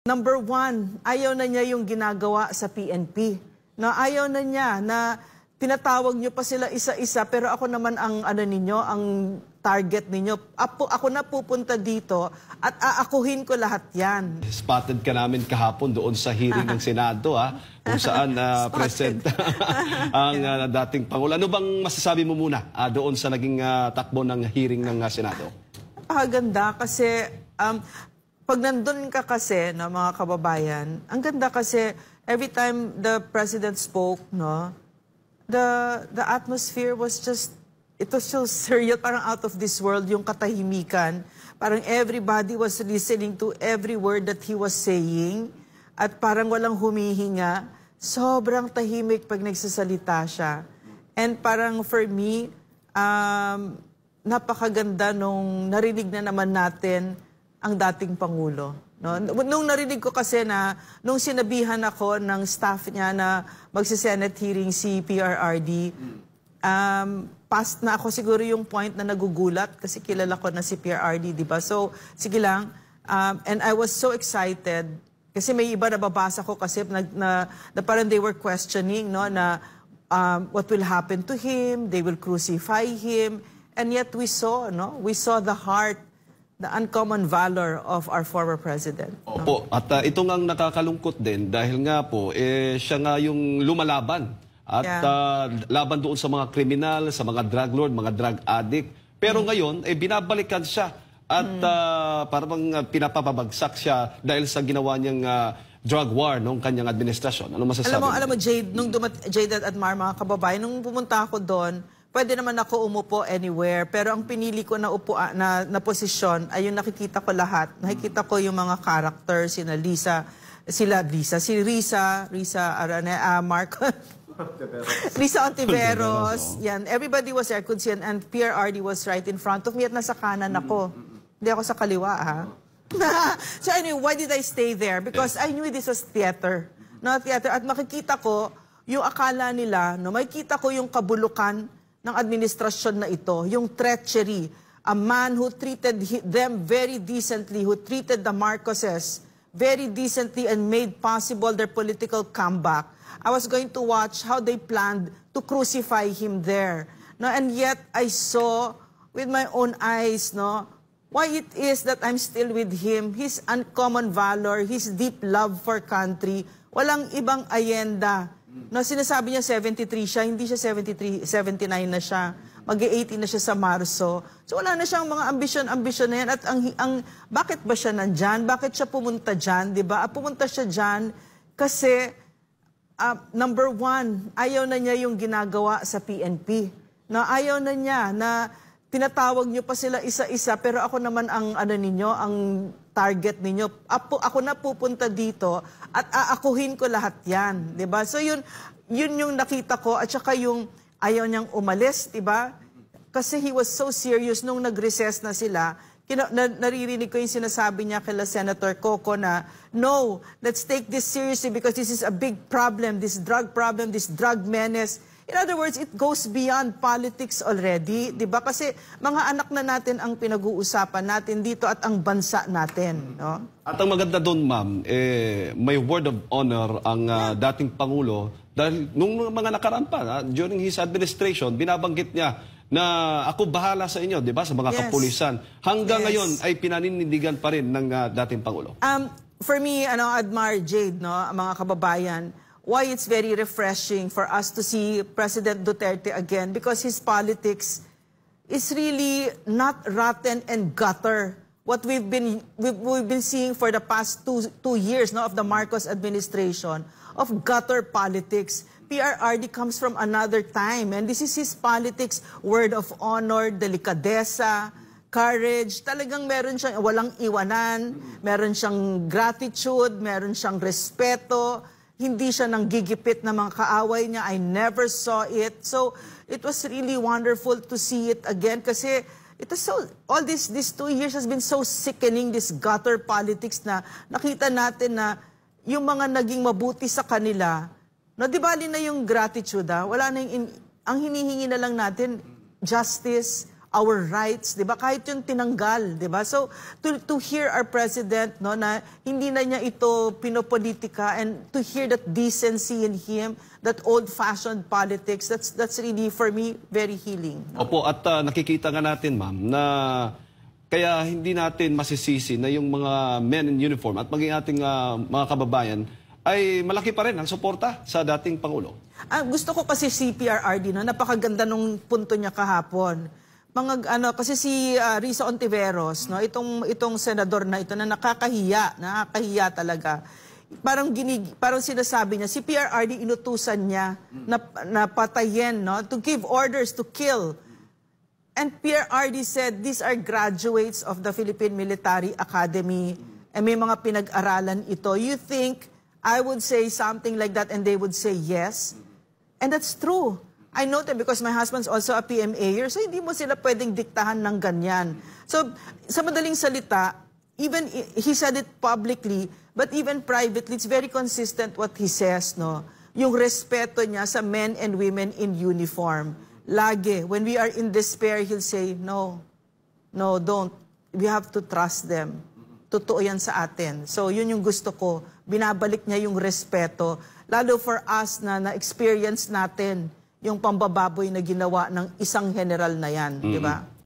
Number one, ayaw na niya yung ginagawa sa PNP. Na ayaw na niya na tinatawag niyo pa sila isa-isa, pero ako naman ang ninyo, ang target ninyo. Ako na pupunta dito at aakuhin ko lahat yan. Spotted ka namin kahapon doon sa hearing ng Senado, kung saan present ang dating Pangulo. Ano bang masasabi mo muna doon sa naging takbo ng hearing ng Senado? Napakaganda kasi pag nandun ka kasi, no, mga kababayan, ang ganda kasi every time the President spoke, no, the atmosphere was just, it was so surreal, parang out of this world yung katahimikan. Parang everybody was listening to every word that he was saying at parang walang humihinga. Sobrang tahimik pag nagsasalita siya. And parang for me, napakaganda nung narinig na naman natin ang dating Pangulo. No? Nung narinig ko kasi na, nung sinabihan ako ng staff niya na magsi-Senate hearing si PRRD, past na ako siguro yung point na nagugulat kasi kilala ko na si PRRD, di ba? So, sige lang. And I was so excited kasi may iba na babasa ko kasi na parang they were questioning, no, na what will happen to him, they will crucify him. And yet we saw, no, we saw the heart, the uncommon valor of our former president. Opo, at ito ngang nakakalungkot din dahil nga po, siya nga yung lumalaban at laban doon sa mga kriminal, sa mga drug lord, mga drug addict. Pero ngayon, binabalikan siya at parang pinapabagsak siya dahil sa ginawa niyang drug war noong kanyang administrasyon. Ano masasabi? Alam mo, Jade, Jade at Mar, mga kababayan, nung pumunta ako doon, pwede naman ako umupo anywhere, pero ang pinili ko na na posisyon ay yung nakikita ko lahat. Nakikita ko yung mga characters, si Risa Ontiveros, yan. Everybody was there, and PRRD was right in front of me at nasa kanan ako. Hindi ako sa kaliwa, ha? So anyway, why did I stay there? Because I knew this was theater. No, theater. At makikita ko, yung akala nila, no, makikita ko yung kabulukan ng administrasyon na ito, yung treachery, a man who treated them very decently, who treated the Marcoses very decently and made possible their political comeback. I was going to watch how they planned to crucify him there. No, and yet I saw with my own eyes, no, why it is that I'm still with him, his uncommon valor, his deep love for country, walang ibang ayenda. No, sinasabi niya 73 siya, hindi siya 73, 79 na siya. Mag-80 na siya sa Marso. So wala na siyang mga ambisyon na yan. At bakit ba siya nandyan? Bakit siya pumunta dyan? Diba? Pumunta siya dyan kasi, number one, ayaw na niya yung ginagawa sa PNP. Na ayaw na niya na tinatawag niyo pa sila isa-isa, pero ako naman ang ninyo, ang target ninyo. Ako na pupunta dito at aakuhin ko lahat yan. Diba? So yun yung nakita ko at saka yung ayaw niyang umalis, diba? Kasi he was so serious nung nag-recess na sila. Naririnig ko yung sinasabi niya kay Senator Coco na, no, let's take this seriously because this is a big problem, this drug problem, this drug menace. In other words, it goes beyond politics already, di ba? Kasi mga anak na natin ang pinag-uusapan natin dito at ang bansa natin. No? At ang maganda doon, ma'am, may word of honor ang dating Pangulo dahil nung mga nakaraan pa, during his administration, binabanggit niya na ako bahala sa inyo, di ba? Sa mga kapulisan. Hanggang ngayon ay pinaninindigan pa rin ng dating Pangulo. For me, admire Jade, no, mga kababayan, why it's very refreshing for us to see President Duterte again because his politics is really not rotten and gutter. What we've been seeing for the past two years, no, of the Marcos administration, of gutter politics. PRRD comes from another time and this is his politics, word of honor, delikadesa, courage. Talagang meron siyang walang iwanan, meron siyang gratitude, meron siyang respeto. Hindi siya nanggigipit na mga kaaway niya. I never saw it. So, it was really wonderful to see it again kasi it was so, all these 2 years has been so sickening, this gutter politics na nakita natin na yung mga naging mabuti sa kanila, no, di bali na yung gratitude, wala na ang hinihingi na lang natin, justice, our rights, 'di ba? Kahit yung tinanggal, 'di ba? So to hear our president, no, na hindi na niya ito pinopolitika, and to hear that decency in him, that old-fashioned politics, that's really for me very healing. No? Opo, at nakikita nga natin, ma'am, na kaya hindi natin masisisi na yung mga men in uniform at maging ating mga kababayan ay malaki pa rin ang suporta sa dating Pangulo. Gusto ko kasi si PRRD, no, napakaganda nung punto niya kahapon. Kasi si Risa Ontiveros, no, itong senador na ito na nakakahiya talaga. Parang sinasabi niya, si PRRD inutusan niya na patayin, no, to give orders to kill. And PRRD said, these are graduates of the Philippine Military Academy, and may mga pinag-aralan ito. You think I would say something like that and they would say yes? And that's true. I know that because my husband's also a PMAer, so hindi mo sila pwedeng diktahan ng ganyan. So, sa madaling salita, even he said it publicly, but even privately, it's very consistent what he says, no? Yung respeto niya sa men and women in uniform. Lagi, when we are in despair, he'll say, no, don't. We have to trust them. Totoo yan sa atin. So, yun yung gusto ko. Binabalik niya yung respeto. Lalo for us na-experience natin yung pambababoy na ginawa ng isang general na yan, di ba?